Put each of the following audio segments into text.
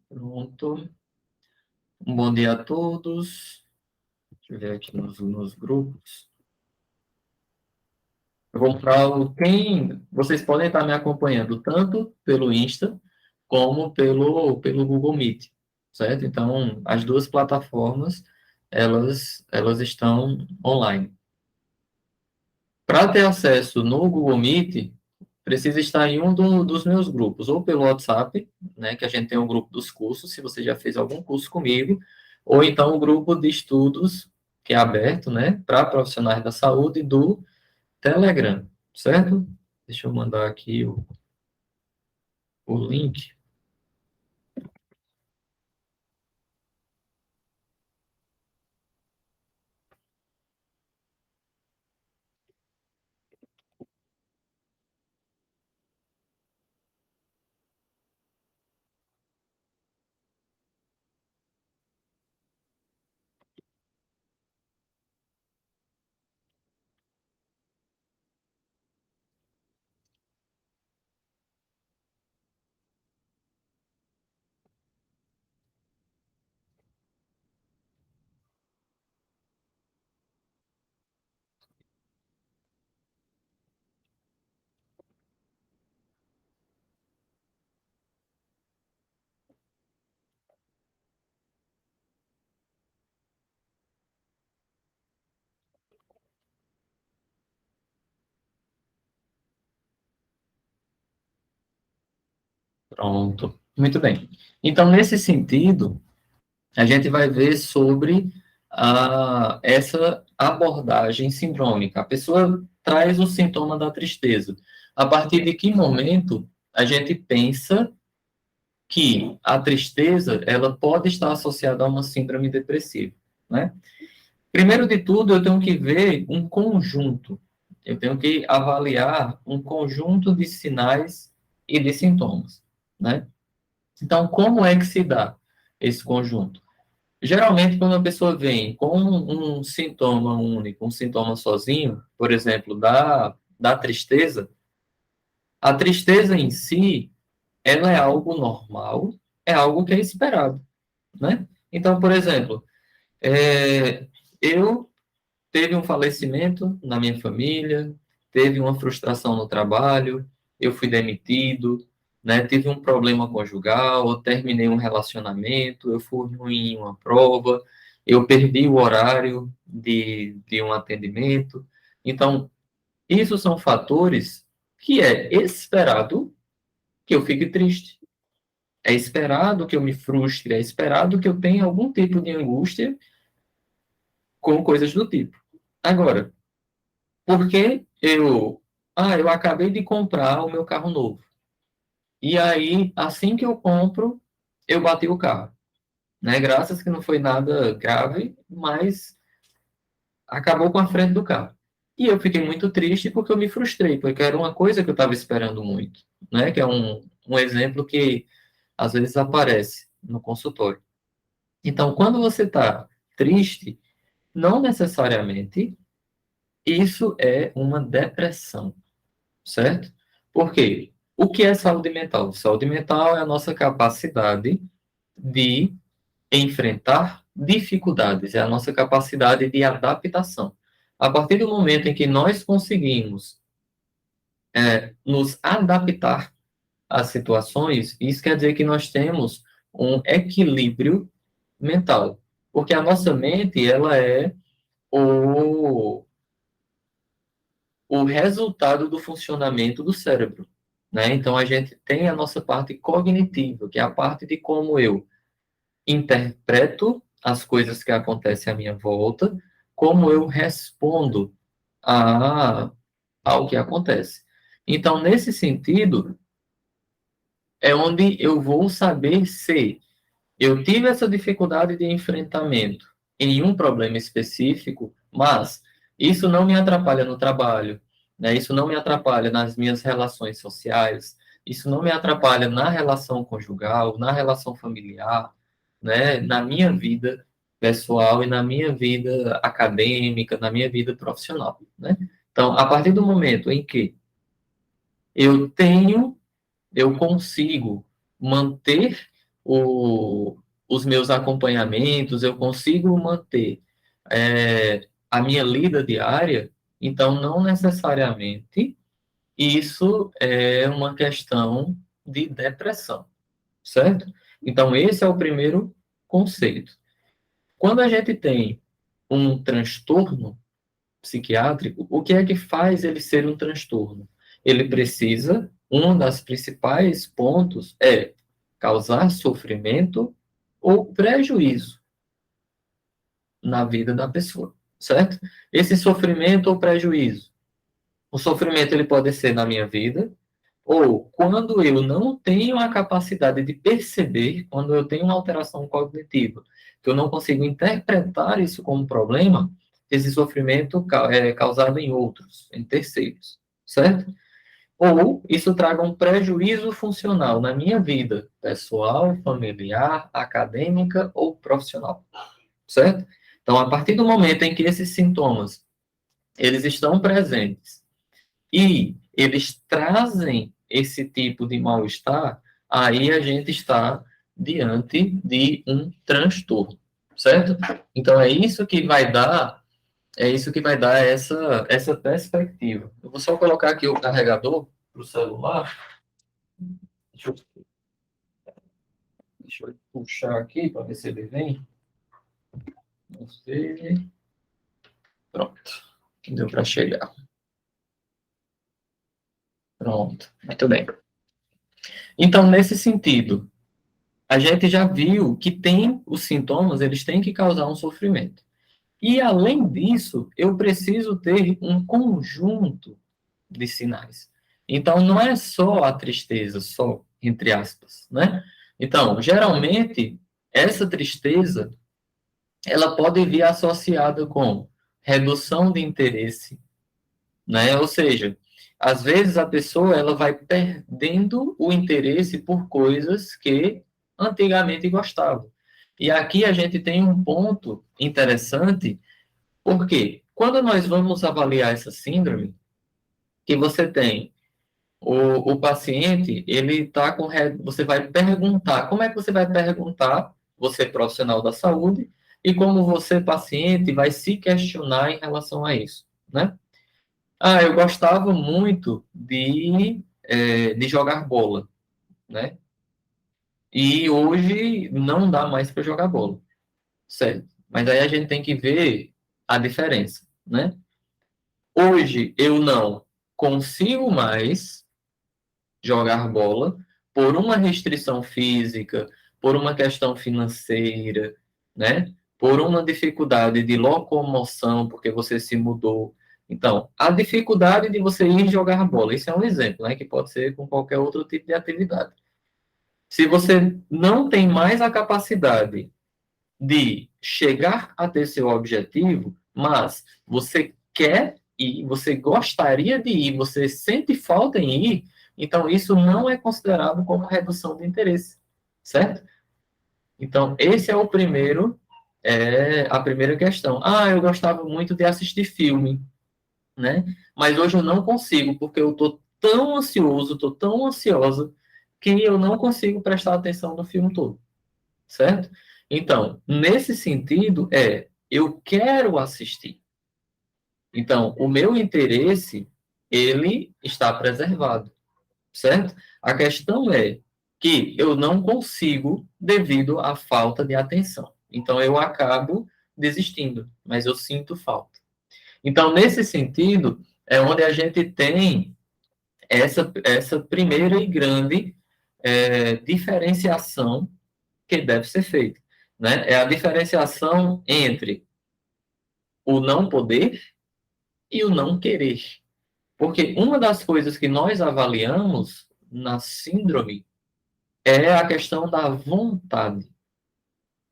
Pronto. Um bom dia a todos. Deixa eu ver aqui nos grupos. Eu vou para vocês podem estar me acompanhando tanto pelo Insta como pelo Google Meet, certo? Então, as duas plataformas, elas estão online. Para ter acesso no Google Meet, precisa estar em dos meus grupos, ou pelo WhatsApp, né, que a gente tem o grupo dos cursos, se você já fez algum curso comigo, ou então o grupo de estudos, que é aberto, né, para profissionais da saúde do Telegram, certo? Deixa eu mandar aqui o link. Pronto. Muito bem. Então, nesse sentido, a gente vai ver sobre essa abordagem sindrômica. A pessoa traz o sintoma da tristeza. A partir de que momento a gente pensa que a tristeza ela pode estar associada a uma síndrome depressiva, né? Primeiro de tudo, eu tenho que ver um conjunto. Eu tenho que avaliar um conjunto de sinais e de sintomas, né? Então, como é que se dá esse conjunto? Geralmente, quando a pessoa vem com um sintoma único, um sintoma sozinho, por exemplo, da tristeza, a tristeza em si, ela é algo normal, é algo que é esperado, né? Então, por exemplo, eu teve um falecimento na minha família, teve uma frustração no trabalho, eu fui demitido, né? Tive um problema conjugal, eu terminei um relacionamento, eu fui ruim em uma prova, eu perdi o horário de um atendimento. Então, isso são fatores que é esperado que eu fique triste. É esperado que eu me frustre, é esperado que eu tenha algum tipo de angústia com coisas do tipo. Agora, porque eu acabei de comprar o meu carro novo. E aí, assim que eu compro, eu bati o carro, né? Graças que não foi nada grave, mas acabou com a frente do carro. E eu fiquei muito triste porque eu me frustrei, porque era uma coisa que eu estava esperando muito, né? Que é um exemplo que às vezes aparece no consultório. Então, quando você está triste, não necessariamente isso é uma depressão. Certo? Por quê? O que é saúde mental? Saúde mental é a nossa capacidade de enfrentar dificuldades, é a nossa capacidade de adaptação. A partir do momento em que nós conseguimos nos adaptar às situações, isso quer dizer que nós temos um equilíbrio mental, porque a nossa mente ela é o o resultado do funcionamento do cérebro, né? Então a gente tem a nossa parte cognitiva, que é a parte de como eu interpreto as coisas que acontecem à minha volta, como eu respondo a, ao que acontece. Então, nesse sentido, é onde eu vou saber se eu tive essa dificuldade de enfrentamento em um problema específico, mas isso não me atrapalha no trabalho, né? Isso não me atrapalha nas minhas relações sociais, isso não me atrapalha na relação conjugal, na relação familiar, né? Na minha vida pessoal e na minha vida acadêmica, na minha vida profissional, né? Então, a partir do momento em que eu consigo manter os meus acompanhamentos, eu consigo manter a minha lida diária, então não necessariamente isso é uma questão de depressão, certo? Então, esse é o primeiro conceito. Quando a gente tem um transtorno psiquiátrico, o que é que faz ele ser um transtorno? Ele precisa, um das principais pontos é causar sofrimento ou prejuízo na vida da pessoa, certo? Esse sofrimento ou prejuízo, o sofrimento ele pode ser na minha vida, ou quando eu não tenho a capacidade de perceber, quando eu tenho uma alteração cognitiva, que eu não consigo interpretar isso como problema, esse sofrimento é causado em outros, em terceiros, certo? Ou isso traga um prejuízo funcional na minha vida, pessoal, familiar, acadêmica ou profissional, certo? Então, a partir do momento em que esses sintomas eles estão presentes e eles trazem esse tipo de mal-estar, aí a gente está diante de um transtorno, certo? Então é isso que vai dar essa perspectiva. Eu vou só colocar aqui o carregador para o celular. Deixa eu, deixa eu puxar aqui para ver se ele vem. Não sei. Pronto. Deu para chegar. Pronto. Muito bem. Então, nesse sentido, a gente já viu que tem os sintomas, eles têm que causar um sofrimento. E, além disso, eu preciso ter um conjunto de sinais. Então, não é só a tristeza, só, entre aspas, né? Então, geralmente, essa tristeza, ela pode vir associada com redução de interesse, né? Ou seja, às vezes a pessoa ela vai perdendo o interesse por coisas que antigamente gostava. E aqui a gente tem um ponto interessante, porque quando nós vamos avaliar essa síndrome, que você tem o paciente, ele está com. Você vai perguntar. Como é que você vai perguntar, você profissional da saúde, e como você, paciente, vai se questionar em relação a isso, né? Ah, eu gostava muito de jogar bola, né? E hoje não dá mais para jogar bola, certo? Mas aí a gente tem que ver a diferença, né? Hoje eu não consigo mais jogar bola por uma restrição física, por uma questão financeira, né? Por uma dificuldade de locomoção, porque você se mudou. Então, a dificuldade de você ir jogar bola, isso é um exemplo, né? Que pode ser com qualquer outro tipo de atividade. Se você não tem mais a capacidade de chegar a ter seu objetivo, mas você quer ir, você gostaria de ir, você sente falta em ir, então isso não é considerado como redução de interesse, certo? Então, esse é o primeiro, a primeira questão. Ah, eu gostava muito de assistir filme, né? Mas hoje eu não consigo, porque eu estou tão ansioso, estou tão ansiosa, que eu não consigo prestar atenção no filme todo, certo? Então, nesse sentido, eu quero assistir. Então, o meu interesse, ele está preservado, certo? A questão é que eu não consigo devido à falta de atenção. Então, eu acabo desistindo, mas eu sinto falta. Então, nesse sentido, é onde a gente tem essa primeira e grande diferenciação que deve ser feita, né? É a diferenciação entre o não poder e o não querer. Porque uma das coisas que nós avaliamos na síndrome é a questão da vontade,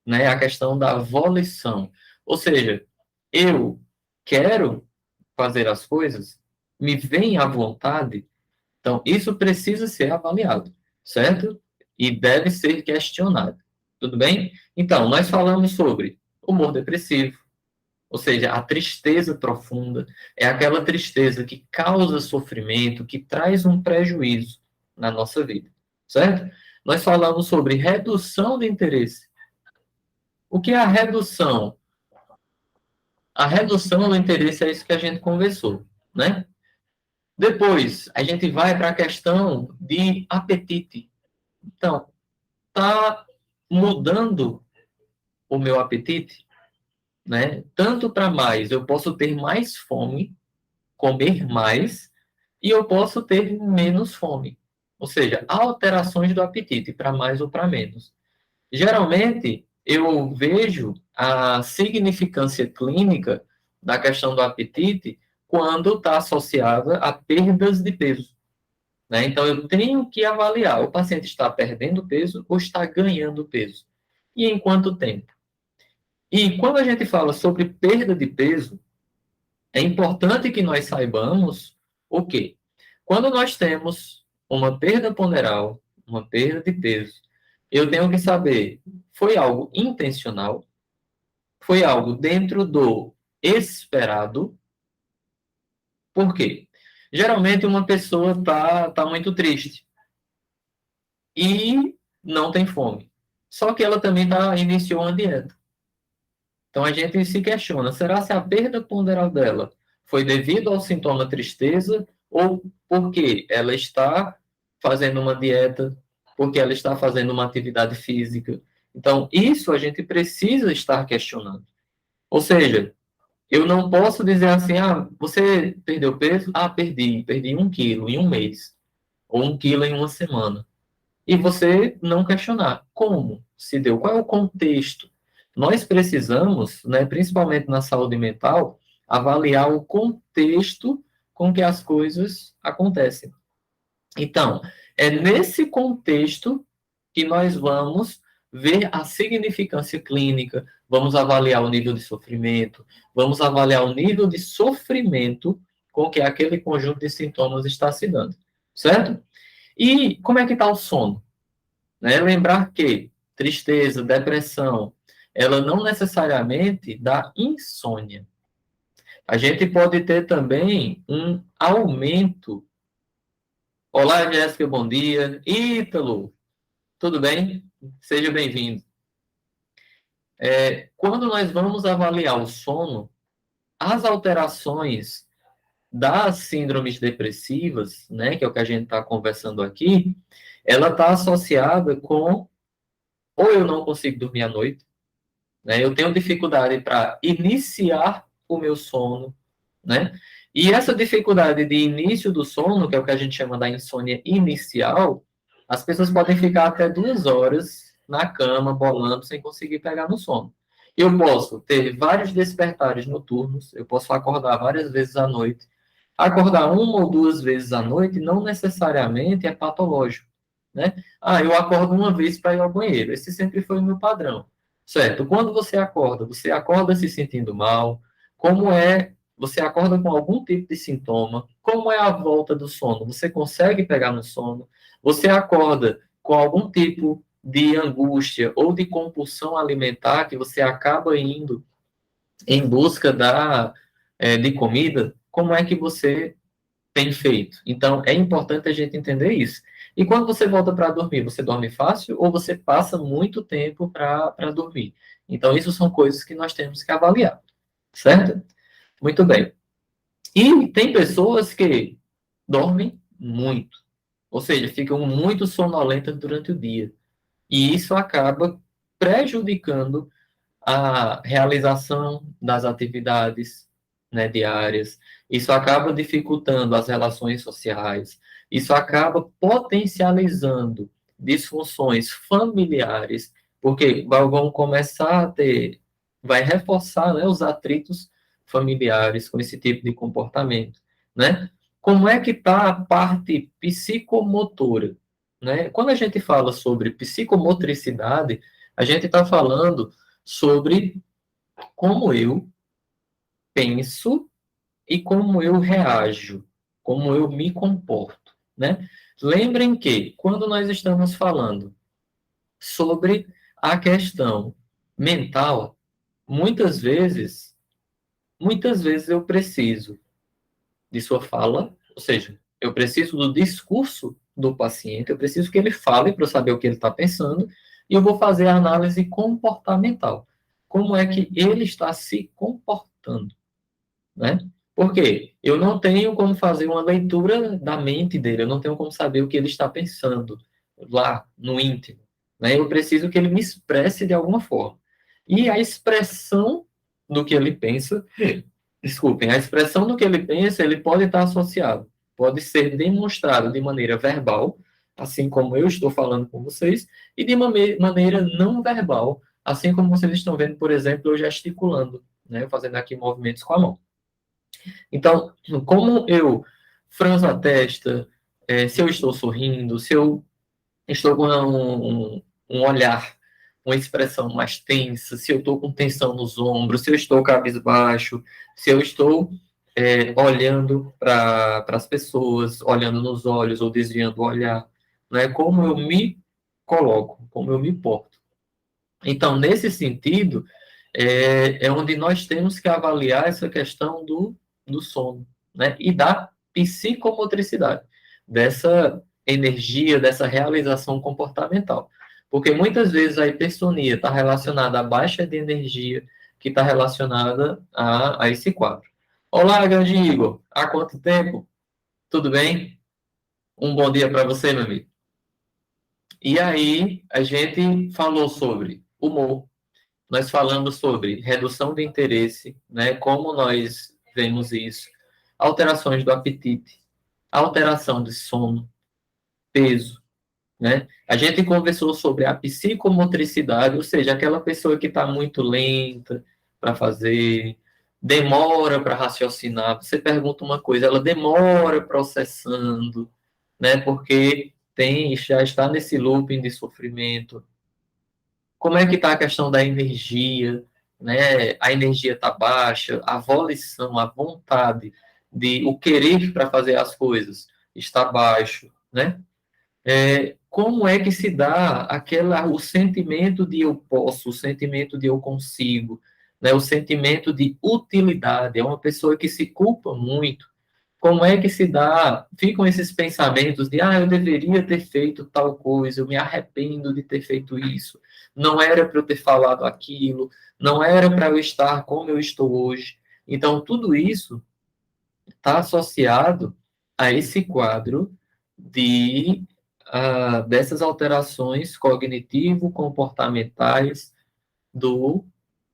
né? A questão da volição. Ou seja, eu quero fazer as coisas, me vem à vontade, então isso precisa ser avaliado, certo? E deve ser questionado. Tudo bem? Então, nós falamos sobre humor depressivo, ou seja, a tristeza profunda é aquela tristeza que causa sofrimento, que traz um prejuízo na nossa vida, certo? nós falamos sobre redução de interesse. O que é a redução? A redução do interesse é isso que a gente conversou, né? Depois, a gente vai para a questão de apetite. Então, tá mudando o meu apetite, né? Tanto para mais, eu posso ter mais fome, comer mais, e eu posso ter menos fome. Ou seja, alterações do apetite, para mais ou para menos. Geralmente, eu vejo a significância clínica da questão do apetite quando está associada a perdas de peso, né? Então, eu tenho que avaliar, o paciente está perdendo peso ou está ganhando peso? E em quanto tempo? E quando a gente fala sobre perda de peso, é importante que nós saibamos o quê? Quando nós temos uma perda ponderal, uma perda de peso, eu tenho que saber, foi algo intencional? Foi algo dentro do esperado? Por quê? Geralmente uma pessoa tá muito triste e não tem fome. Só que ela também iniciou uma dieta. Então a gente se questiona, será se a perda ponderal dela foi devido ao sintoma tristeza ou porque ela está fazendo uma dieta, porque ela está fazendo uma atividade física? Então isso a gente precisa estar questionando. Ou seja, eu não posso dizer assim, você perdeu peso? Perdi 1 quilo em um mês, ou 1 quilo em uma semana. E você não questionar como se deu, qual é o contexto. Nós precisamos, né, principalmente na saúde mental, avaliar o contexto com que as coisas acontecem. Então, é nesse contexto que nós vamos ver a significância clínica, vamos avaliar o nível de sofrimento, vamos avaliar o nível de sofrimento com que aquele conjunto de sintomas está se dando, certo? E como é que está o sono? Né? Lembrar que tristeza, depressão, ela não necessariamente dá insônia. A gente pode ter também um aumento. Olá, Jéssica, bom dia. Ítalo, tudo bem? Seja bem-vindo. Quando nós vamos avaliar o sono, as alterações das síndromes depressivas, né, que é o que a gente está conversando aqui, ela está associada com ou eu não consigo dormir à noite, né? Eu tenho dificuldade para iniciar o meu sono, né? E essa dificuldade de início do sono, que é o que a gente chama da insônia inicial, as pessoas podem ficar até 2 horas na cama, bolando, sem conseguir pegar no sono. Eu posso ter vários despertares noturnos, eu posso acordar várias vezes à noite. Acordar 1 ou 2 vezes à noite não necessariamente é patológico, né? Eu acordo uma vez para ir ao banheiro. Esse sempre foi o meu padrão. Certo? Quando você acorda se sentindo mal, como é, você acorda com algum tipo de sintoma, como é a volta do sono? Você consegue pegar no sono? Você acorda com algum tipo de angústia ou de compulsão alimentar que você acaba indo em busca de comida? Como é que você tem feito? Então, é importante a gente entender isso. E quando você volta para dormir, você dorme fácil ou você passa muito tempo para dormir? Então, isso são coisas que nós temos que avaliar, certo? Muito bem. E tem pessoas que dormem muito, ou seja, ficam muito sonolentas durante o dia. E isso acaba prejudicando a realização das atividades, né, diárias. Isso acaba dificultando as relações sociais. Isso acaba potencializando disfunções familiares, porque vão começar a ter, vai reforçar, né, os atritos familiares com esse tipo de comportamento, né? Como é que está a parte psicomotora, né? Quando a gente fala sobre psicomotricidade, a gente está falando sobre como eu penso e como eu reajo, como eu me comporto, né? Lembrem que quando nós estamos falando sobre a questão mental, muitas vezes eu preciso de sua fala, ou seja, eu preciso do discurso do paciente, eu preciso que ele fale para eu saber o que ele está pensando, e eu vou fazer a análise comportamental. Como é que ele está se comportando, né? Porque eu não tenho como fazer uma leitura da mente dele, eu não tenho como saber o que ele está pensando lá no íntimo, né? Eu preciso que ele me expresse de alguma forma. E a expressão do que ele pensa, desculpem, a expressão do que ele pensa, ele pode estar associado, pode ser demonstrado de maneira verbal, assim como eu estou falando com vocês, e de uma maneira não verbal, assim como vocês estão vendo, por exemplo, eu gesticulando, né? Fazendo aqui movimentos com a mão. Então, como eu franzo a testa, se eu estou sorrindo, se eu estou com um olhar, uma expressão mais tensa, se eu estou com tensão nos ombros, se eu estou cabisbaixo, se eu estou olhando para as pessoas, olhando nos olhos ou desviando o olhar, né? Como eu me coloco, como eu me porto. Então, nesse sentido, é onde nós temos que avaliar essa questão do sono, né? E da psicomotricidade, dessa energia, dessa realização comportamental. Porque muitas vezes a hipersonia está relacionada à baixa de energia, que está relacionada a esse quadro. Olá, grande Igor. Há quanto tempo? Tudo bem? Um bom dia para você, meu amigo. E aí, a gente falou sobre humor, nós falamos sobre redução de interesse, né? Como nós vemos isso, alterações do apetite, alteração de sono, peso, né? A gente conversou sobre a psicomotricidade, ou seja, aquela pessoa que está muito lenta para fazer, demora para raciocinar. Você pergunta uma coisa, ela demora processando, né? Porque já está nesse looping de sofrimento. Como é que está a questão da energia, né? A energia está baixa, a volição, a vontade de o querer para fazer as coisas está baixo, né? Como é que se dá o sentimento de eu posso, o sentimento de eu consigo, né? O sentimento de utilidade. É uma pessoa que se culpa muito. Como é que se dá? Ficam esses pensamentos de, eu deveria ter feito tal coisa, eu me arrependo de ter feito isso, não era para eu ter falado aquilo, não era para eu estar como eu estou hoje. Então, tudo isso está associado a esse quadro dessas alterações cognitivo-comportamentais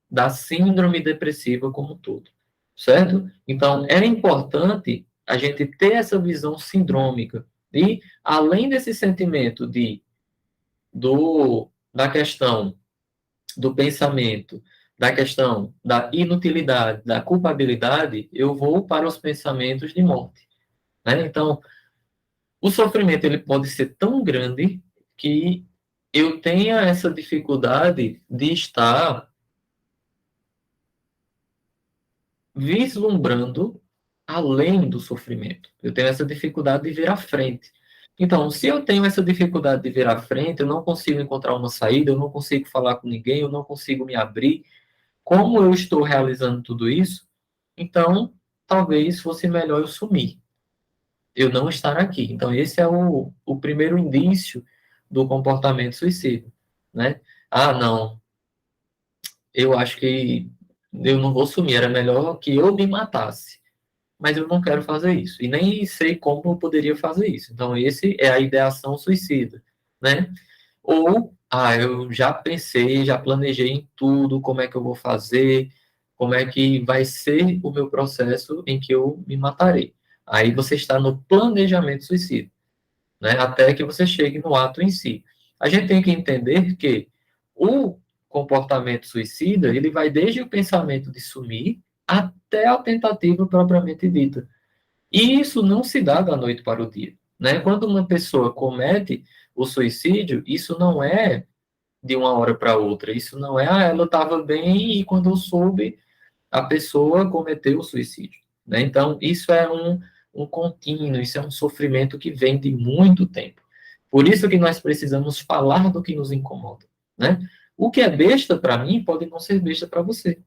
da síndrome depressiva como um todo, certo? Então, é importante a gente ter essa visão sindrômica e, além desse sentimento da questão do pensamento, da questão da inutilidade, da culpabilidade, eu vou para os pensamentos de morte, né? Então, o sofrimento ele pode ser tão grande que eu tenha essa dificuldade de estar vislumbrando além do sofrimento. Eu tenho essa dificuldade de ver à frente. Então, se eu tenho essa dificuldade de ver à frente, eu não consigo encontrar uma saída, eu não consigo falar com ninguém, eu não consigo me abrir. Como eu estou realizando tudo isso? Então, talvez fosse melhor eu sumir, eu não estar aqui. Então, esse é o primeiro indício do comportamento suicida, né? Não, eu acho que eu não vou sumir, era melhor que eu me matasse, mas eu não quero fazer isso, e nem sei como eu poderia fazer isso. Então, esse é a ideação suicida, né? Ou, eu já pensei, já planejei em tudo, como é que eu vou fazer, como é que vai ser o meu processo em que eu me matarei. Aí você está no planejamento suicida, né? Até que você chegue no ato em si. A gente tem que entender que o comportamento suicida, ele vai desde o pensamento de sumir até a tentativa propriamente dita. E isso não se dá da noite para o dia, né? Quando uma pessoa comete o suicídio, isso não é de uma hora para outra. Isso não é, ela estava bem e quando eu soube, a pessoa cometeu o suicídio, né? Então, isso é um contínuo, isso é um sofrimento que vem de muito tempo. Por isso que nós precisamos falar do que nos incomoda, né? O que é besta para mim pode não ser besta para você.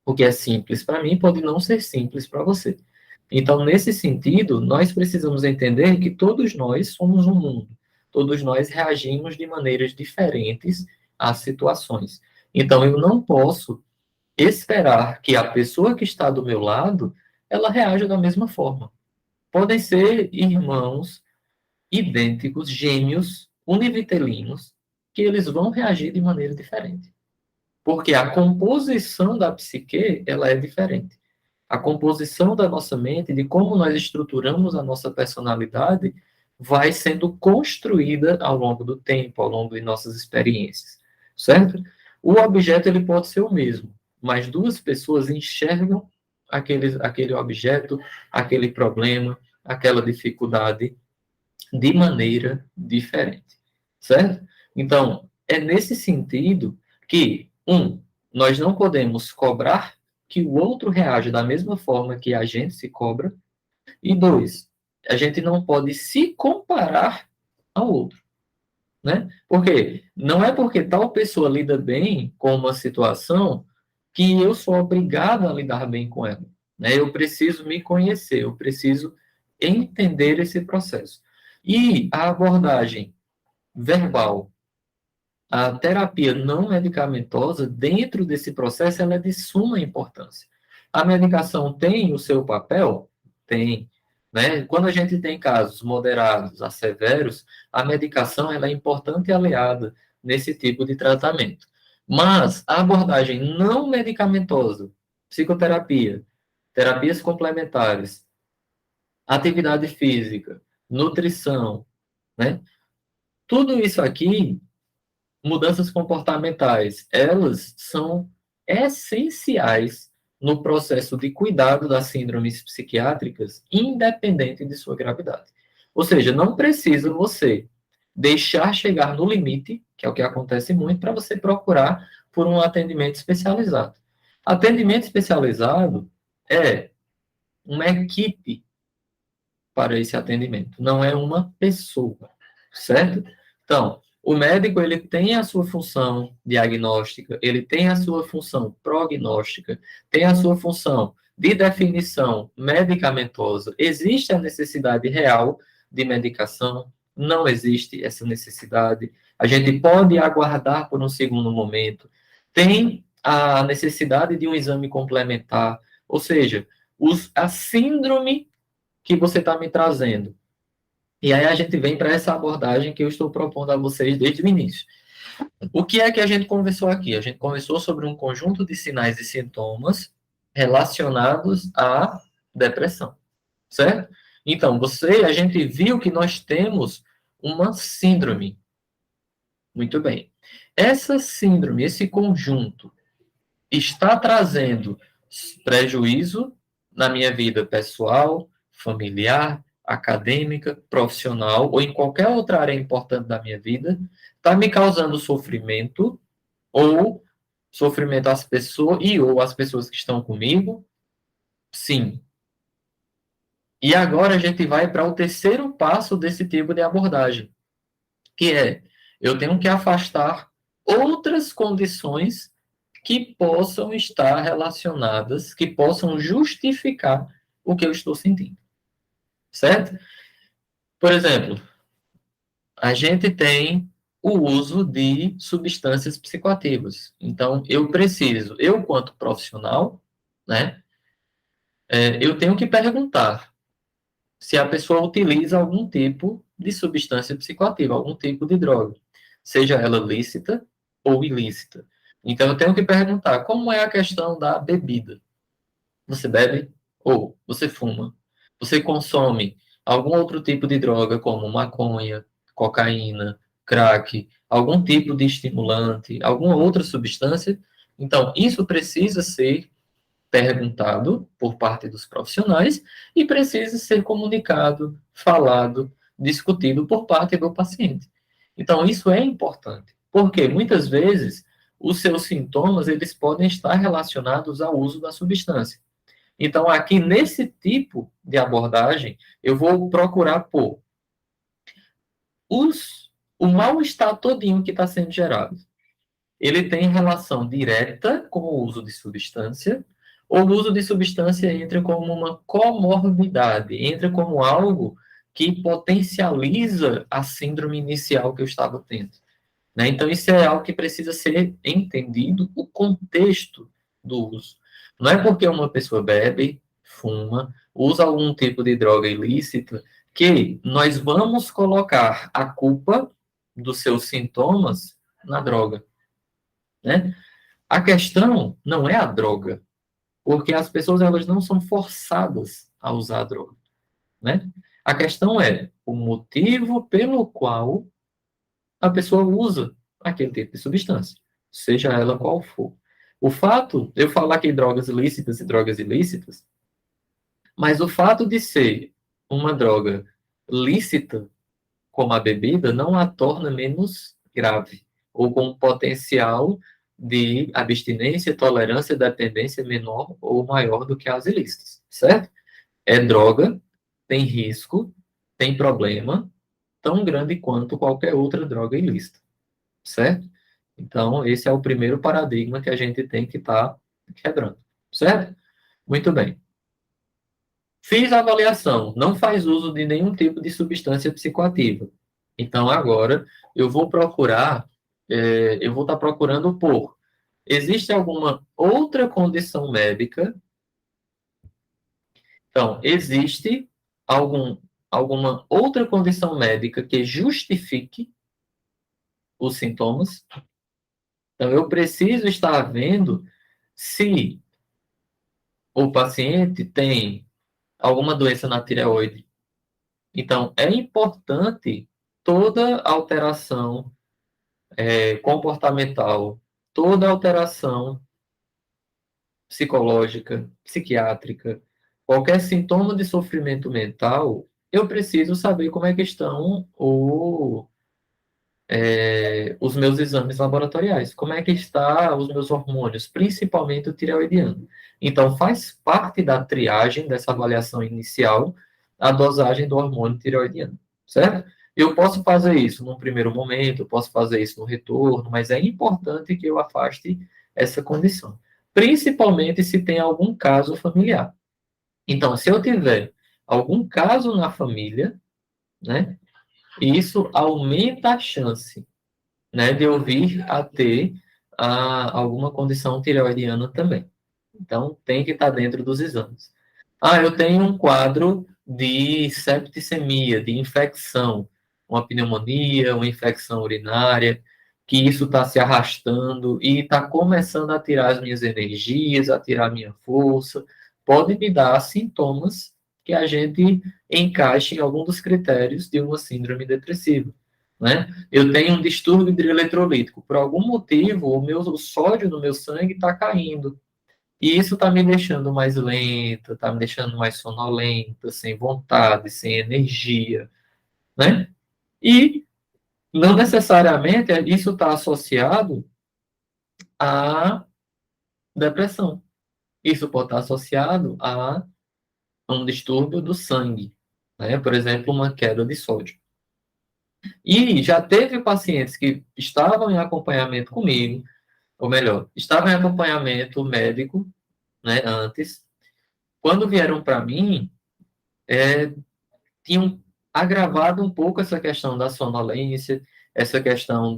O que é simples para mim pode não ser simples para você. Então, nesse sentido, nós precisamos entender que todos nós somos um mundo. Todos nós reagimos de maneiras diferentes às situações. Então, eu não posso esperar que a pessoa que está do meu lado, ela reaja da mesma forma. Podem ser irmãos idênticos, gêmeos, univitelinos, que eles vão reagir de maneira diferente. Porque a composição da psique, ela é diferente. A composição da nossa mente, de como nós estruturamos a nossa personalidade, vai sendo construída ao longo do tempo, ao longo de nossas experiências, certo? O objeto ele pode ser o mesmo, mas duas pessoas enxergam aquele objeto, aquele problema, aquela dificuldade de maneira diferente, certo? Então, é nesse sentido que, nós não podemos cobrar que o outro reaja da mesma forma que a gente se cobra, e dois, a gente não pode se comparar ao outro, né? Porque não é porque tal pessoa lida bem com uma situação que eu sou obrigado a lidar bem com ela, né? Eu preciso me conhecer, eu preciso entender esse processo. E a abordagem verbal, a terapia não medicamentosa, dentro desse processo, ela é de suma importância. A medicação tem o seu papel? Tem. Né? Quando a gente tem casos moderados a severos, a medicação ela é importante e aliada nesse tipo de tratamento. Mas a abordagem não medicamentosa, psicoterapia, terapias complementares, atividade física, nutrição, né? Tudo isso aqui, mudanças comportamentais, elas são essenciais no processo de cuidado das síndromes psiquiátricas, independente de sua gravidade. Ou seja, não precisa você deixar chegar no limite, que é o que acontece muito, para você procurar por um atendimento especializado. Atendimento especializado é uma equipe para esse atendimento, não é uma pessoa, certo? Então, o médico ele tem a sua função diagnóstica, ele tem a sua função prognóstica, tem a sua função de definição medicamentosa. Existe a necessidade real de medicação? Não existe essa necessidade. A gente pode aguardar por um segundo momento. Tem a necessidade de um exame complementar, ou seja, a síndrome que você está me trazendo. E aí a gente vem para essa abordagem que eu estou propondo a vocês desde o início. O que é que a gente conversou aqui? A gente conversou sobre um conjunto de sinais e sintomas relacionados à depressão, certo? Então, a gente viu que nós temos uma síndrome. Muito bem. Essa síndrome, esse conjunto, está trazendo prejuízo na minha vida pessoal, familiar, acadêmica, profissional ou em qualquer outra área importante da minha vida, está me causando sofrimento ou sofrimento às pessoas e ou às pessoas que estão comigo? Sim. E agora a gente vai para o terceiro passo desse tipo de abordagem, que é eu tenho que afastar outras condições que possam estar relacionadas, que possam justificar o que eu estou sentindo, certo? Por exemplo, a gente tem o uso de substâncias psicoativas. Então, eu quanto profissional, né, eu tenho que perguntar se a pessoa utiliza algum tipo de substância psicoativa, algum tipo de droga, seja ela lícita ou ilícita. Então, eu tenho que perguntar como é a questão da bebida. Você bebe ou você fuma? Você consome algum outro tipo de droga, como maconha, cocaína, crack, algum tipo de estimulante, alguma outra substância? Então, isso precisa ser perguntado por parte dos profissionais e precisa ser comunicado, falado, discutido por parte do paciente. Então, isso é importante, porque muitas vezes os seus sintomas eles podem estar relacionados ao uso da substância. Então, aqui nesse tipo de abordagem, eu vou procurar por o mal-estar todinho que está sendo gerado. Ele tem relação direta com o uso de substância ou o uso de substância entra como uma comorbidade, entra como algo que potencializa a síndrome inicial que eu estava tendo, né? Então, isso é algo que precisa ser entendido, o contexto do uso. Não é porque uma pessoa bebe, fuma, usa algum tipo de droga ilícita, que nós vamos colocar a culpa dos seus sintomas na droga, né? A questão não é a droga, porque as pessoas elas não são forçadas a usar a droga, né? A questão é o motivo pelo qual a pessoa usa aquele tipo de substância, seja ela qual for. O fato, eu falar aqui drogas ilícitas e drogas ilícitas, mas o fato de ser uma droga lícita, como a bebida, não a torna menos grave, ou com potencial de abstinência, tolerância, dependência menor ou maior do que as ilícitas, certo? É droga, tem risco, tem problema, tão grande quanto qualquer outra droga ilícita, certo? Então, esse é o primeiro paradigma que a gente tem que estar quebrando, certo? Muito bem. Fiz a avaliação, não faz uso de nenhum tipo de substância psicoativa. Então, agora, eu vou procurar, eu vou estar procurando por, existe alguma outra condição médica? Então, existe algum, alguma outra condição médica que justifique os sintomas? Então, eu preciso estar vendo se o paciente tem alguma doença na tireoide. Então, é importante toda alteração comportamental, toda alteração psicológica, psiquiátrica, qualquer sintoma de sofrimento mental, eu preciso saber como é que estão os meus exames laboratoriais, como é que estão os meus hormônios, principalmente o tireoidiano. Então, faz parte da triagem dessa avaliação inicial a dosagem do hormônio tireoidiano, certo? Eu posso fazer isso num primeiro momento, eu posso fazer isso no retorno, mas é importante que eu afaste essa condição, principalmente se tem algum caso familiar. Então, se eu tiver algum caso na família, né, isso aumenta a chance, né, de eu vir a ter alguma condição tireoidiana também. Então, tem que estar dentro dos exames. Ah, eu tenho um quadro de septicemia, de infecção, uma pneumonia, uma infecção urinária, que isso está se arrastando e está começando a tirar as minhas energias, a tirar a minha força. Pode me dar sintomas que a gente encaixe em algum dos critérios de uma síndrome depressiva, né? Eu tenho um distúrbio hidroeletrolítico. Por algum motivo, o sódio no meu sangue está caindo. E isso está me deixando mais lenta, está me deixando mais sonolenta, sem vontade, sem energia, né? E não necessariamente isso está associado à depressão. Isso pode estar associado a um distúrbio do sangue, né? Por exemplo, uma queda de sódio. E já teve pacientes que estavam em acompanhamento comigo, ou melhor, estavam em acompanhamento médico, né, antes. Quando vieram para mim, tinham agravado um pouco essa questão da sonolência, essa questão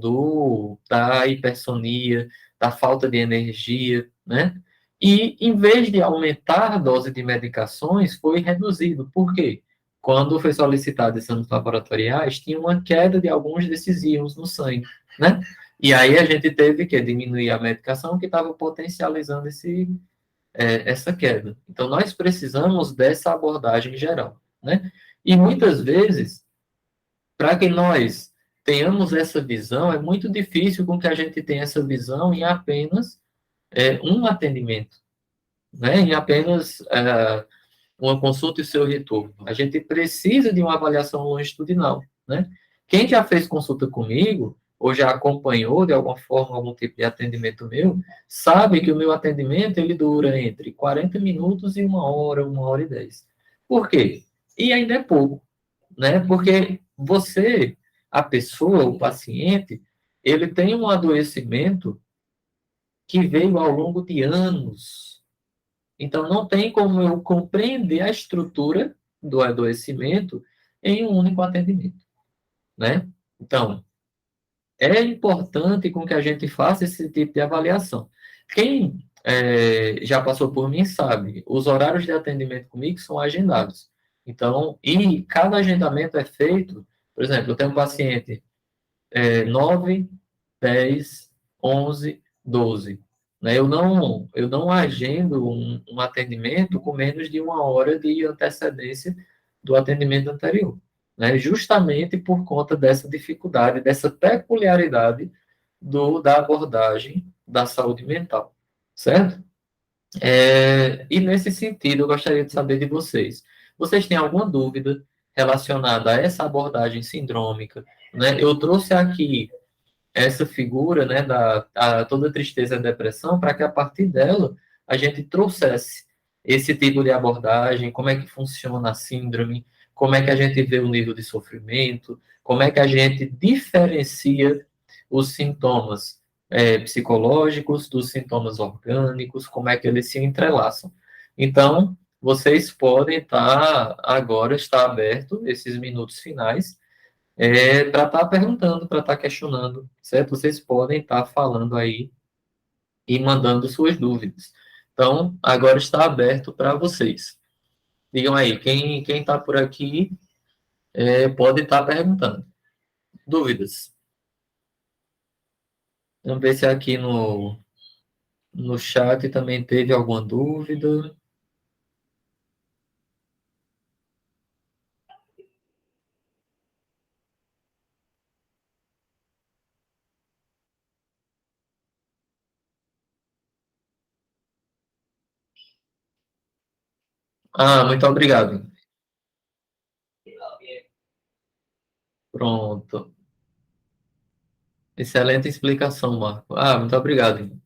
da hipersonia, da falta de energia, né? E, em vez de aumentar a dose de medicações, foi reduzido. Por quê? Quando foi solicitado exames laboratoriais, tinha uma queda de alguns desses íons no sangue, né? E aí a gente teve que diminuir a medicação que estava potencializando essa queda. Então, nós precisamos dessa abordagem geral, né? E muitas vezes, para que nós tenhamos essa visão, é muito difícil com que a gente tenha essa visão em apenas um atendimento, né? Em apenas uma consulta e seu retorno. A gente precisa de uma avaliação longitudinal, né? Quem já fez consulta comigo, ou já acompanhou de alguma forma algum tipo de atendimento meu, sabe que o meu atendimento ele dura entre 40 minutos e 1 hora e 10. Por quê? E ainda é pouco, né? Porque você, a pessoa, o paciente, ele tem um adoecimento que veio ao longo de anos, Então, não tem como eu compreender a estrutura do adoecimento em um único atendimento, né? Então, é importante com que a gente faça esse tipo de avaliação. Quem já passou por mim sabe, os horários de atendimento comigo são agendados. Então, e cada agendamento é feito, por exemplo, eu tenho um paciente 9, 10, 11, 12. Né? Eu não agendo um atendimento com menos de 1 hora de antecedência do atendimento anterior. Né? Justamente por conta dessa dificuldade, dessa peculiaridade da abordagem da saúde mental. Certo? E nesse sentido, eu gostaria de saber de vocês. Vocês têm alguma dúvida relacionada a essa abordagem sindrômica? Né? Eu trouxe aqui essa figura, né, toda tristeza e depressão, para que a partir dela a gente trouxesse esse tipo de abordagem, como é que funciona a síndrome, como é que a gente vê o nível de sofrimento, como é que a gente diferencia os sintomas psicológicos dos sintomas orgânicos, como é que eles se entrelaçam. Então, vocês podem agora estar aberto esses minutos finais para estar perguntando, para estar questionando, certo? Vocês podem estar falando aí e mandando suas dúvidas. Então, agora está aberto para vocês. Digam aí, quem está por aqui pode estar perguntando. Dúvidas? Vamos ver se aqui no chat também teve alguma dúvida. Ah, muito obrigado. Pronto. Excelente explicação, Marco. Ah, muito obrigado.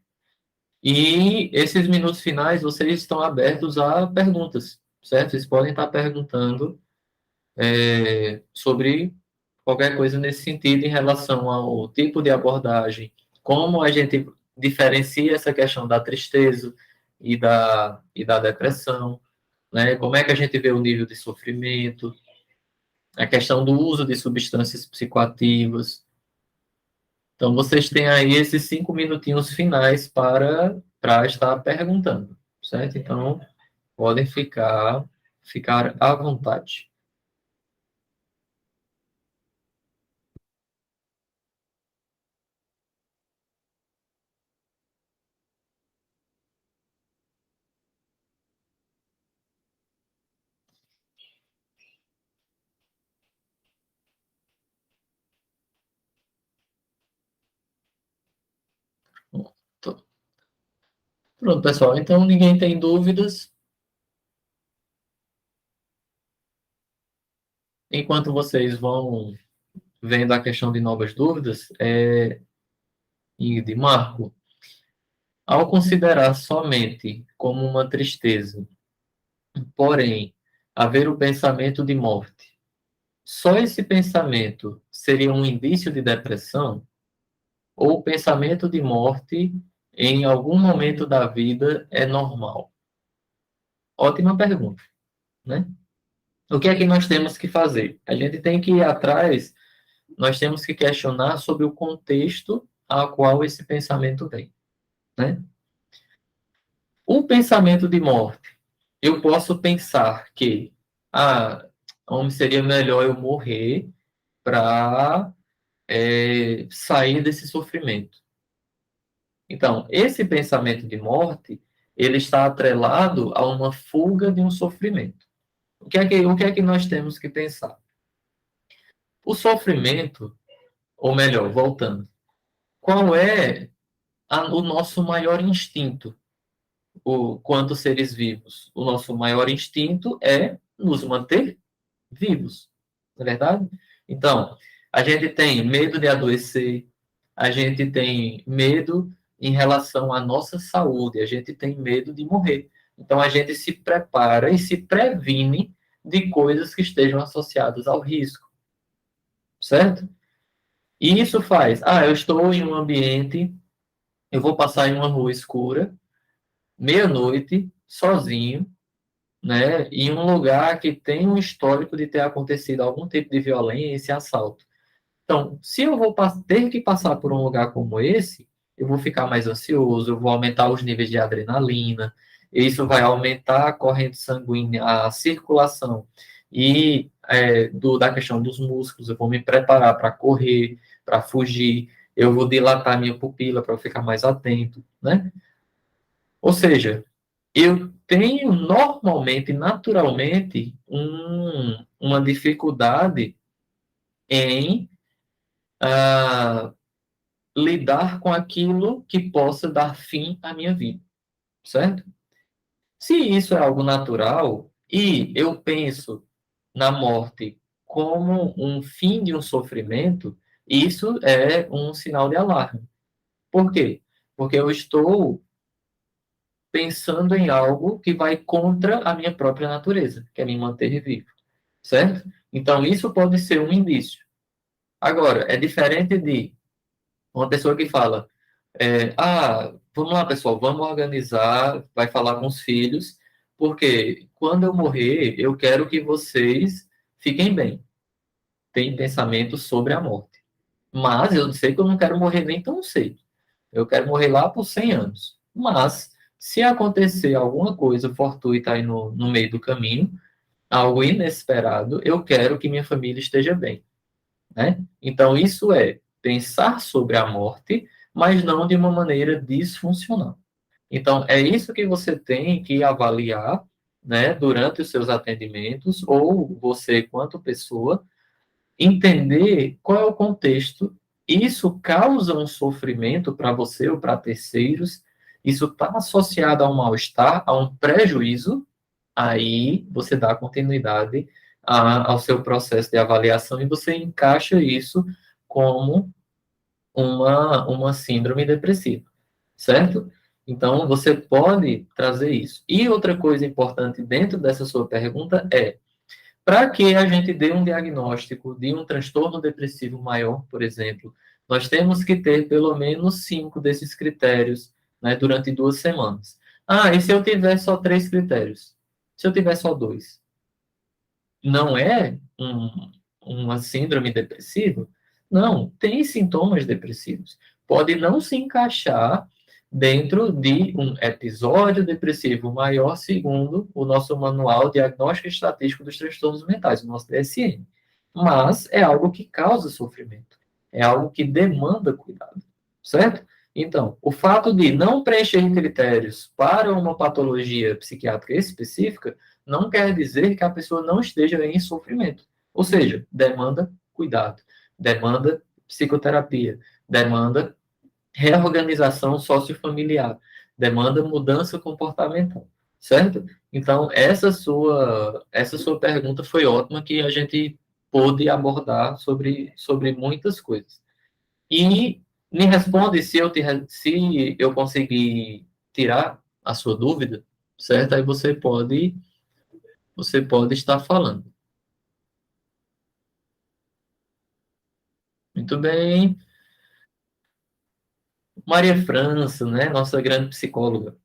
E esses minutos finais, vocês estão abertos a perguntas, certo? Vocês podem estar perguntando sobre qualquer coisa nesse sentido em relação ao tipo de abordagem, como a gente diferencia essa questão da tristeza e da depressão, né? Como é que a gente vê o nível de sofrimento, a questão do uso de substâncias psicoativas. Então, vocês têm aí esses 5 minutinhos finais para estar perguntando, certo? Então, podem ficar à vontade. Pronto, pronto, pessoal. Então, ninguém tem dúvidas. Enquanto vocês vão vendo a questão de novas dúvidas, Ingrid, Marco, ao considerar somente como uma tristeza, porém, haver o pensamento de morte, só esse pensamento seria um indício de depressão? Ou o pensamento de morte em algum momento da vida é normal? Ótima pergunta, né? O que é que nós temos que fazer? A gente tem que ir atrás, nós temos que questionar sobre o contexto ao qual esse pensamento vem, né? O pensamento de morte, eu posso pensar que, homem, seria melhor eu morrer para sair desse sofrimento. Então, esse pensamento de morte, ele está atrelado a uma fuga de um sofrimento. O que é que nós temos que pensar? O sofrimento, ou melhor, voltando, qual é o nosso maior instinto, quanto seres vivos? O nosso maior instinto é nos manter vivos, não é verdade? Então, a gente tem medo de adoecer, a gente tem medo em relação à nossa saúde, a gente tem medo de morrer. Então, a gente se prepara e se previne de coisas que estejam associadas ao risco, certo? E isso faz, eu estou em um ambiente, eu vou passar em uma rua escura, meia-noite, sozinho, né, em um lugar que tem um histórico de ter acontecido algum tipo de violência, assalto. Então, se eu vou ter que passar por um lugar como esse, eu vou ficar mais ansioso, eu vou aumentar os níveis de adrenalina, isso vai aumentar a corrente sanguínea, a circulação e da questão dos músculos, eu vou me preparar para correr, para fugir, eu vou dilatar minha pupila para eu ficar mais atento, né? Ou seja, eu tenho normalmente, naturalmente, uma dificuldade em lidar com aquilo que possa dar fim à minha vida, certo? Se isso é algo natural e eu penso na morte como um fim de um sofrimento, isso é um sinal de alarme. Por quê? Porque eu estou pensando em algo que vai contra a minha própria natureza, que é me manter vivo, certo? Então, isso pode ser um indício. Agora, é diferente de uma pessoa que fala, vamos lá, pessoal, vamos organizar, vai falar com os filhos, porque quando eu morrer, eu quero que vocês fiquem bem. Tem pensamento sobre a morte. Mas eu sei que eu não quero morrer nem tão cedo. Eu quero morrer lá por 100 anos. Mas, se acontecer alguma coisa fortuita aí no meio do caminho, algo inesperado, eu quero que minha família esteja bem, né? Então, isso é pensar sobre a morte, mas não de uma maneira disfuncional. Então, é isso que você tem que avaliar, né, durante os seus atendimentos, ou você, quanto pessoa, entender qual é o contexto. Isso causa um sofrimento para você ou para terceiros, isso está associado a um mal-estar, a um prejuízo, aí você dá continuidade ao seu processo de avaliação e você encaixa isso como uma síndrome depressiva, certo? Então, você pode trazer isso. E outra coisa importante dentro dessa sua pergunta é, para que a gente dê um diagnóstico de um transtorno depressivo maior, por exemplo, nós temos que ter pelo menos 5 desses critérios, né, durante 2 semanas. Ah, e se eu tiver só 3 critérios? Se eu tiver só dois? Não é uma síndrome depressiva? Não, tem sintomas depressivos. Pode não se encaixar dentro de um episódio depressivo maior, segundo o nosso Manual Diagnóstico e Estatístico dos Transtornos Mentais, o nosso DSM. Mas é algo que causa sofrimento. É algo que demanda cuidado, certo? Então, o fato de não preencher critérios para uma patologia psiquiátrica específica não quer dizer que a pessoa não esteja em sofrimento. Ou seja, demanda cuidado, demanda psicoterapia, demanda reorganização sociofamiliar, demanda mudança comportamental, certo? Então, essa sua pergunta foi ótima, que a gente pôde abordar sobre muitas coisas. E me responde se eu conseguir tirar a sua dúvida, certo? Aí você pode estar falando. Muito bem. Maria França, né, nossa grande psicóloga.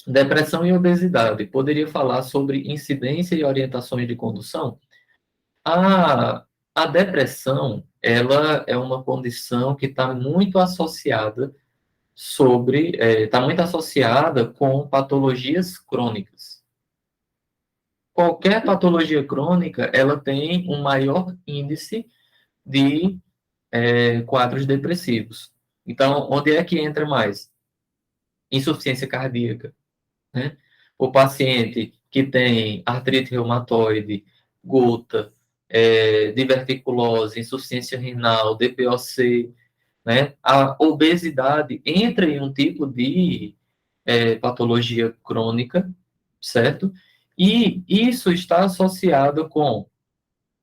Depressão e obesidade. Poderia falar sobre incidência e orientações de condução? A depressão, ela é uma condição que está muito associada está muito associada com patologias crônicas. Qualquer patologia crônica, ela tem um maior índice de quadros depressivos. Então, onde é que entra mais? Insuficiência cardíaca, né? O paciente que tem artrite reumatoide, gota, diverticulose, insuficiência renal, DPOC, né? A obesidade entra em um tipo de patologia crônica, certo? E isso está associado com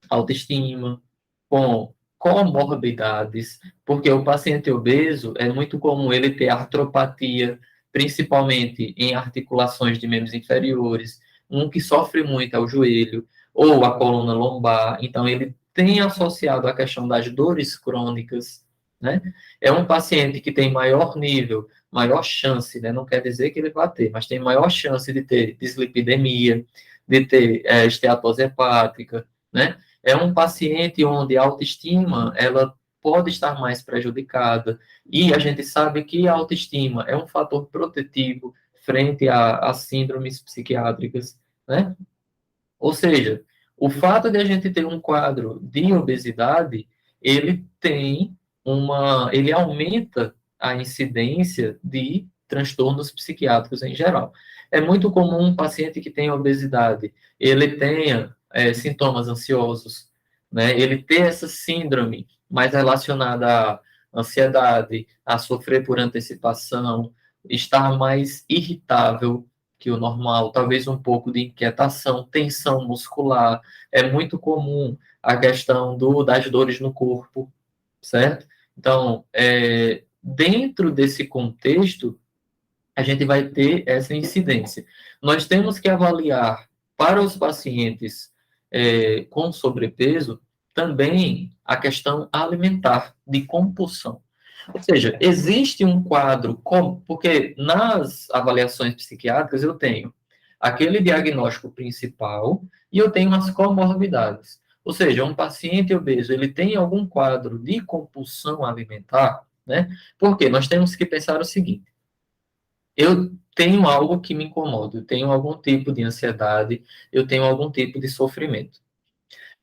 autoestima, com comorbidades, porque o paciente obeso é muito comum ele ter artropatia, principalmente em articulações de membros inferiores, um que sofre muito é o joelho, ou a coluna lombar, então ele tem associado a questão das dores crônicas, né? É um paciente que tem maior nível, maior chance, né? Não quer dizer que ele vai ter, mas tem maior chance de ter dislipidemia, de ter esteatose hepática, né? É um paciente onde a autoestima, ela pode estar mais prejudicada, e a gente sabe que a autoestima é um fator protetivo frente a síndromes psiquiátricas, né? Ou seja, o fato de a gente ter um quadro de obesidade, ele aumenta a incidência de transtornos psiquiátricos em geral. É muito comum um paciente que tem obesidade, ele tenha sintomas ansiosos, né? Ele ter essa síndrome mais relacionada à ansiedade, a sofrer por antecipação, estar mais irritável, que o normal, talvez um pouco de inquietação, tensão muscular. É muito comum a questão das dores no corpo, certo? Então, dentro desse contexto, a gente vai ter essa incidência. Nós temos que avaliar para os pacientes com sobrepeso também a questão alimentar, de compulsão. Ou seja, existe um quadro, porque nas avaliações psiquiátricas eu tenho aquele diagnóstico principal e eu tenho as comorbidades. Ou seja, um paciente obeso, ele tem algum quadro de compulsão alimentar, né? Porque nós temos que pensar o seguinte: eu tenho algo que me incomoda, eu tenho algum tipo de ansiedade, eu tenho algum tipo de sofrimento.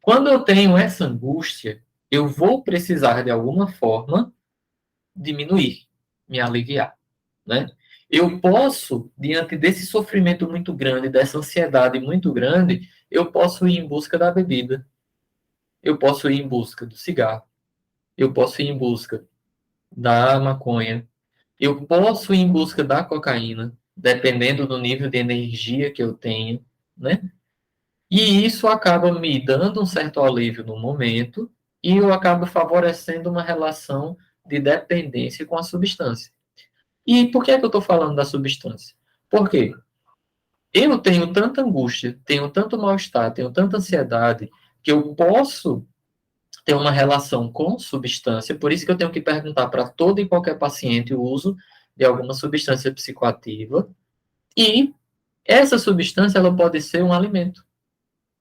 Quando eu tenho essa angústia, eu vou precisar de alguma forma diminuir, me aliviar, né? Eu posso, diante desse sofrimento muito grande, dessa ansiedade muito grande, eu posso ir em busca da bebida, eu posso ir em busca do cigarro, eu posso ir em busca da maconha, eu posso ir em busca da cocaína, dependendo do nível de energia que eu tenho, né? E isso acaba me dando um certo alívio no momento e eu acabo favorecendo uma relação de dependência com a substância. E por que é que eu estou falando da substância? Porque eu tenho tanta angústia, tenho tanto mal-estar, tenho tanta ansiedade, que eu posso ter uma relação com substância, por isso que eu tenho que perguntar para todo e qualquer paciente o uso de alguma substância psicoativa, e essa substância ela pode ser um alimento,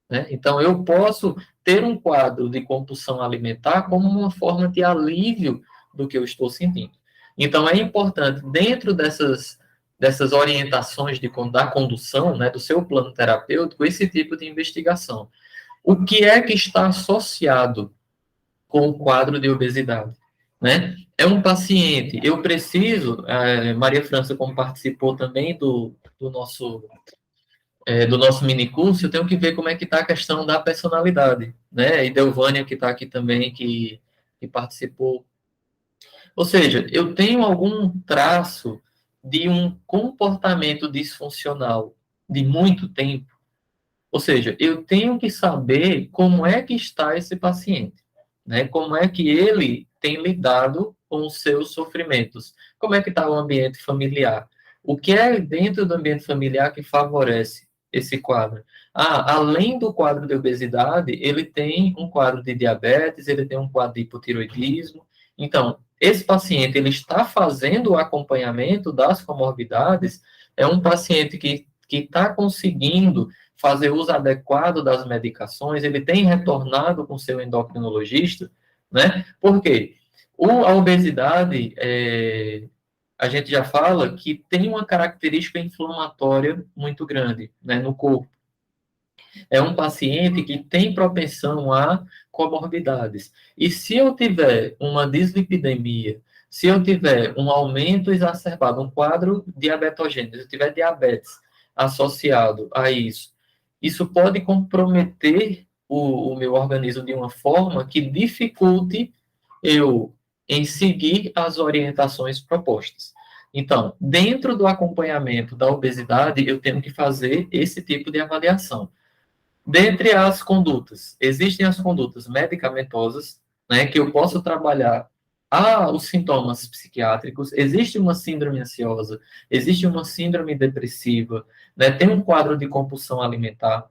né? Então, eu posso ter um quadro de compulsão alimentar como uma forma de alívio do que eu estou sentindo. Então, é importante, dentro dessas orientações da condução, né, do seu plano terapêutico, esse tipo de investigação. O que é que está associado com o quadro de obesidade? Né? É um paciente, eu preciso, Maria França, como participou também do nosso minicurso, eu tenho que ver como é que está a questão da personalidade, né? E Delvânia, que está aqui também, que participou. Ou seja, eu tenho algum traço de um comportamento disfuncional de muito tempo. Ou seja, eu tenho que saber como é que está esse paciente, né? Como é que ele tem lidado com os seus sofrimentos. Como é que está o ambiente familiar. O que é dentro do ambiente familiar que favorece esse quadro? Além do quadro de obesidade, ele tem um quadro de diabetes, ele tem um quadro de hipotiroidismo. Então, esse paciente, ele está fazendo o acompanhamento das comorbidades, é um paciente que está conseguindo fazer uso adequado das medicações, ele tem retornado com seu endocrinologista, né? Por quê? A obesidade, a gente já fala que tem uma característica inflamatória muito grande, né, no corpo. É um paciente que tem propensão a comorbidades. E se eu tiver uma dislipidemia, se eu tiver um aumento exacerbado, um quadro diabetogênico, se eu tiver diabetes associado a isso, isso pode comprometer o meu organismo de uma forma que dificulte eu em seguir as orientações propostas. Então, dentro do acompanhamento da obesidade, eu tenho que fazer esse tipo de avaliação. Dentre as condutas, existem as condutas medicamentosas, né, que eu posso trabalhar os sintomas psiquiátricos, existe uma síndrome ansiosa, existe uma síndrome depressiva, né, tem um quadro de compulsão alimentar,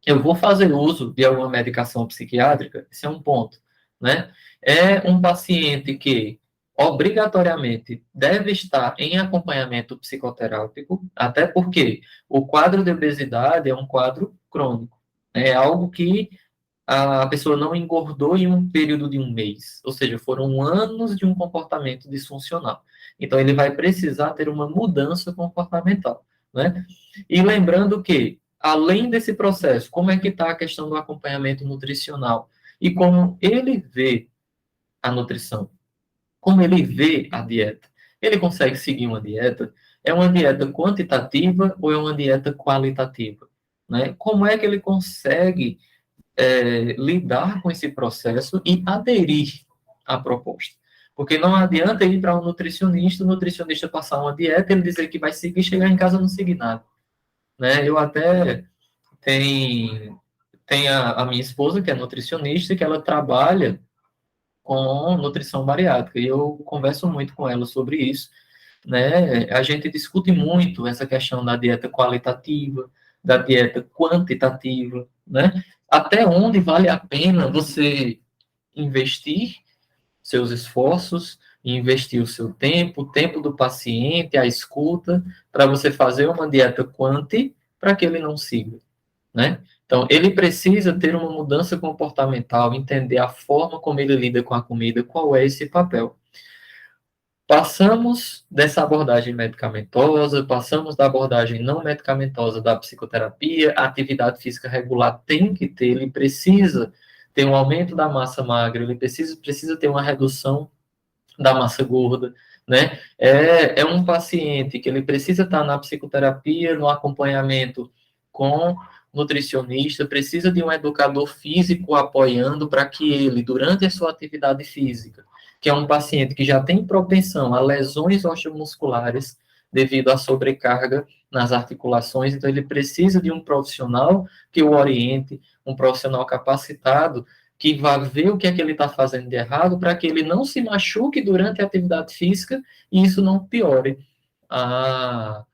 eu vou fazer uso de alguma medicação psiquiátrica, esse é um ponto, né? É um paciente que obrigatoriamente deve estar em acompanhamento psicoterápico, até porque o quadro de obesidade é um quadro crônico. É algo que a pessoa não engordou em um período de um mês, ou seja, foram anos de um comportamento disfuncional. Então, ele vai precisar ter uma mudança comportamental, né? E lembrando que, além desse processo, como é que está a questão do acompanhamento nutricional e como ele vê a nutrição, como ele vê a dieta. Ele consegue seguir uma dieta? É uma dieta quantitativa ou é uma dieta qualitativa? Né? Como é que ele consegue lidar com esse processo e aderir à proposta? Porque não adianta ir para um nutricionista, o nutricionista passar uma dieta, ele dizer que vai seguir, chegar em casa e não seguir nada. Né? Eu até tenho a minha esposa, que é nutricionista, que ela trabalha com nutrição bariátrica, e eu converso muito com ela sobre isso, né? A gente discute muito essa questão da dieta qualitativa, da dieta quantitativa, né? Até onde vale a pena você investir seus esforços, investir o seu tempo, o tempo do paciente, a escuta, para você fazer uma dieta quanti para que ele não siga, né? Então, ele precisa ter uma mudança comportamental, entender a forma como ele lida com a comida, qual é esse papel. Passamos dessa abordagem medicamentosa, passamos da abordagem não medicamentosa da psicoterapia, a atividade física regular tem que ter, ele precisa ter um aumento da massa magra, ele precisa ter uma redução da massa gorda, né? É um paciente que ele precisa estar na psicoterapia, no acompanhamento com nutricionista, precisa de um educador físico apoiando para que ele, durante a sua atividade física, que é um paciente que já tem propensão a lesões osteomusculares devido à sobrecarga nas articulações, então ele precisa de um profissional que o oriente, um profissional capacitado que vá ver o que é que ele está fazendo de errado para que ele não se machuque durante a atividade física e isso não piore a,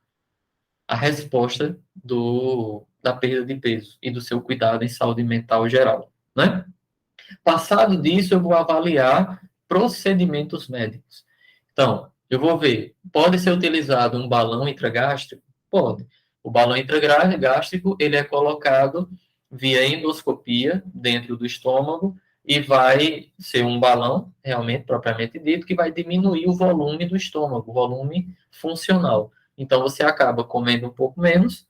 a resposta da perda de peso e do seu cuidado em saúde mental geral, né? Passado disso, eu vou avaliar procedimentos médicos. Então, eu vou ver, pode ser utilizado um balão intragástrico? Pode. O balão intragástrico, ele é colocado via endoscopia dentro do estômago e vai ser um balão, realmente, propriamente dito, que vai diminuir o volume do estômago, o volume funcional. Então, você acaba comendo um pouco menos,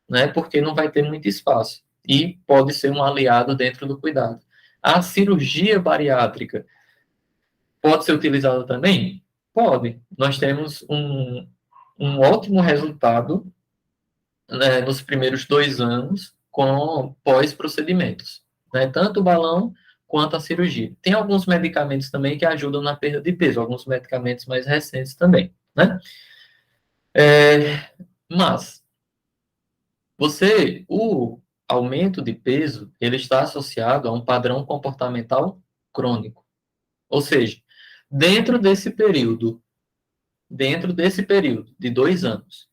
né, porque não vai ter muito espaço. E pode ser um aliado dentro do cuidado. A cirurgia bariátrica pode ser utilizada também? Pode. Nós temos um ótimo resultado, né, nos primeiros 2 anos com pós-procedimentos, né, tanto o balão quanto a cirurgia. Tem alguns medicamentos também que ajudam na perda de peso, alguns medicamentos mais recentes também, né? Mas o aumento de peso, ele está associado a um padrão comportamental crônico. Ou seja, dentro desse período de 2 anos,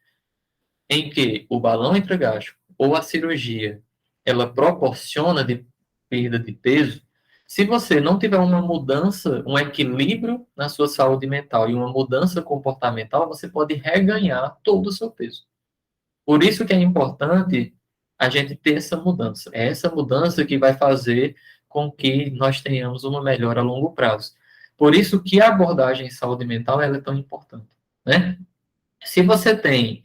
em que o balão intragástrico ou a cirurgia, ela proporciona de perda de peso, se você não tiver uma mudança, um equilíbrio na sua saúde mental e uma mudança comportamental, você pode reganhar todo o seu peso. Por isso que é importante a gente ter essa mudança. É essa mudança que vai fazer com que nós tenhamos uma melhora a longo prazo. Por isso que a abordagem em saúde mental ela é tão importante, né? Se você tem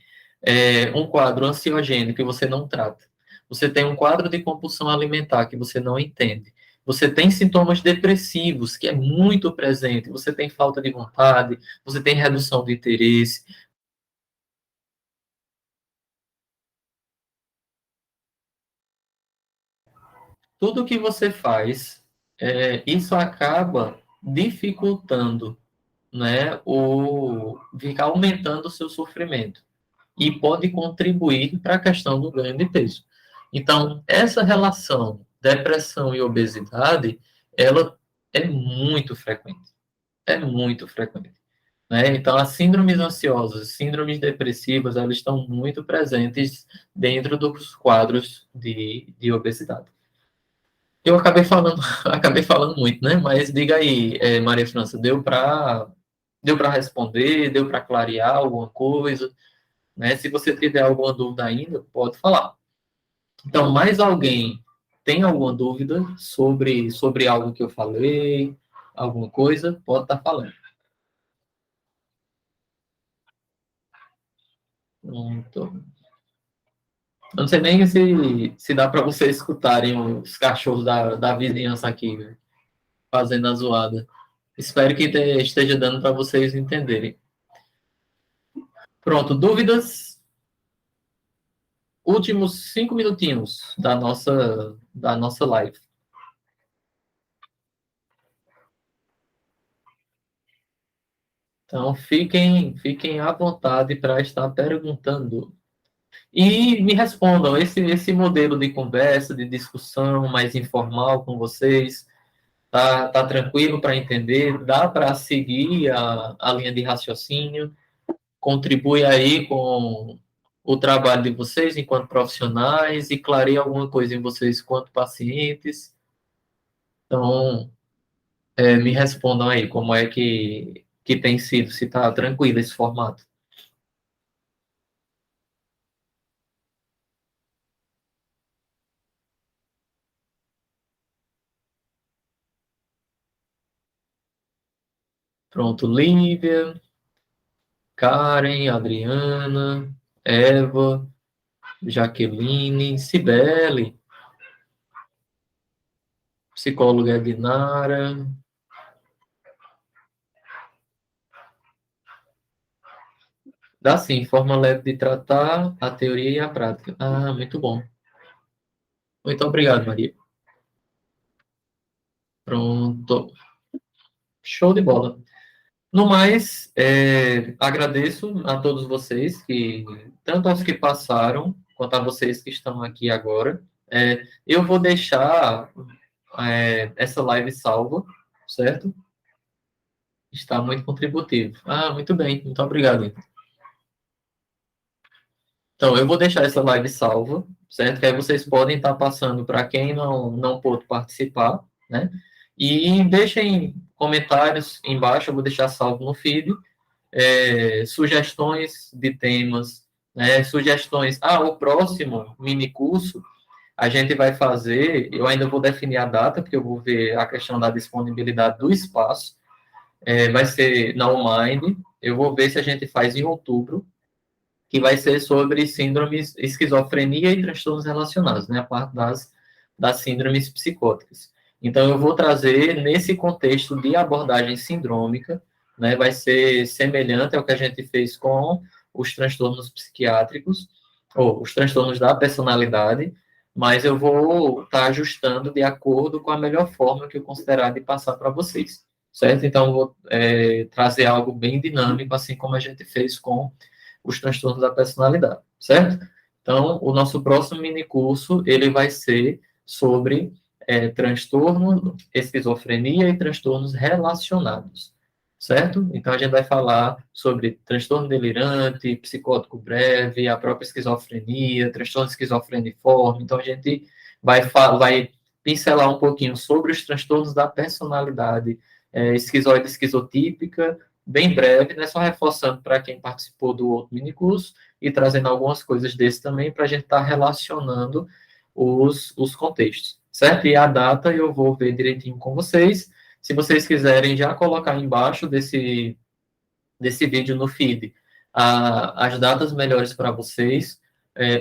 um quadro ansiogênico que você não trata, você tem um quadro de compulsão alimentar que você não entende, você tem sintomas depressivos, que é muito presente, você tem falta de vontade, você tem redução de interesse, tudo que você faz, isso acaba dificultando, né, ficar aumentando o seu sofrimento e pode contribuir para a questão do ganho de peso. Então, essa relação depressão e obesidade, ela é muito frequente, né? Então, as síndromes ansiosas, síndromes depressivas, elas estão muito presentes dentro dos quadros de obesidade. Eu acabei falando, acabei falando muito, né? Mas diga aí, Maria França, deu para Deu para responder? Deu para clarear alguma coisa? Né? Se você tiver alguma dúvida ainda, pode falar. Então, mais alguém tem alguma dúvida sobre algo que eu falei, alguma coisa, pode estar falando. Pronto. Eu não sei nem se dá para vocês escutarem os cachorros da vizinhança aqui, né, fazendo a zoada. Espero que esteja dando para vocês entenderem. Pronto, dúvidas? Últimos 5 minutinhos da nossa live. Então, fiquem à vontade para estar perguntando. E me respondam, esse modelo de conversa, de discussão mais informal com vocês, tá tranquilo para entender? Dá para seguir a linha de raciocínio? Contribui aí com o trabalho de vocês enquanto profissionais e clareia alguma coisa em vocês enquanto pacientes? Então, me respondam aí como é que tem sido, se está tranquilo esse formato. Pronto, Lívia, Karen, Adriana, Eva, Jaqueline, Cibele, psicóloga Dinara. Dá sim, forma leve de tratar a teoria e a prática. Ah, muito bom. Muito obrigado, Maria. Pronto. Show de bola. No mais, agradeço a todos vocês, tanto aos que passaram, quanto a vocês que estão aqui agora. Eu vou deixar essa live salva, certo? Está muito contributivo. Ah, muito bem, muito obrigado. Então, eu vou deixar essa live salva, certo? Que aí vocês podem estar passando para quem não pôde participar, né? E deixem comentários embaixo, eu vou deixar salvo no feed, sugestões de temas, né? Sugestões. Ah, o próximo mini curso a gente vai fazer, eu ainda vou definir a data, porque eu vou ver a questão da disponibilidade do espaço, vai ser na online, eu vou ver se a gente faz em outubro, que vai ser sobre síndromes, esquizofrenia e transtornos relacionados, né, a parte das síndromes psicóticas. Então, eu vou trazer nesse contexto de abordagem sindrômica, né, vai ser semelhante ao que a gente fez com os transtornos psiquiátricos, ou os transtornos da personalidade, mas eu vou estar ajustando de acordo com a melhor forma que eu considerar de passar para vocês, certo? Então, eu vou trazer algo bem dinâmico, assim como a gente fez com os transtornos da personalidade, certo? Então, o nosso próximo mini curso, ele vai ser sobre transtorno, esquizofrenia e transtornos relacionados, certo? Então, a gente vai falar sobre transtorno delirante, psicótico breve, a própria esquizofrenia, transtorno esquizofreniforme. Então, a gente vai pincelar um pouquinho sobre os transtornos da personalidade esquizoide, esquizotípica, bem breve, né? Só reforçando para quem participou do outro minicurso e trazendo algumas coisas desse também para a gente estar relacionando os contextos, certo? E a data eu vou ver direitinho com vocês. Se vocês quiserem já colocar embaixo desse vídeo no feed as datas melhores para vocês,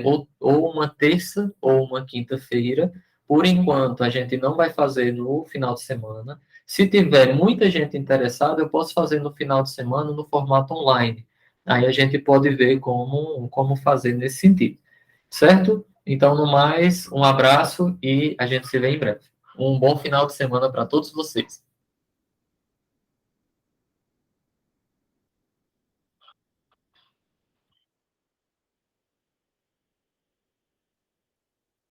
ou uma terça ou uma quinta-feira. Por enquanto, a gente não vai fazer no final de semana. Se tiver muita gente interessada, eu posso fazer no final de semana no formato online. Aí a gente pode ver como fazer nesse sentido. Certo? Então, no mais, um abraço e a gente se vê em breve. Um bom final de semana para todos vocês.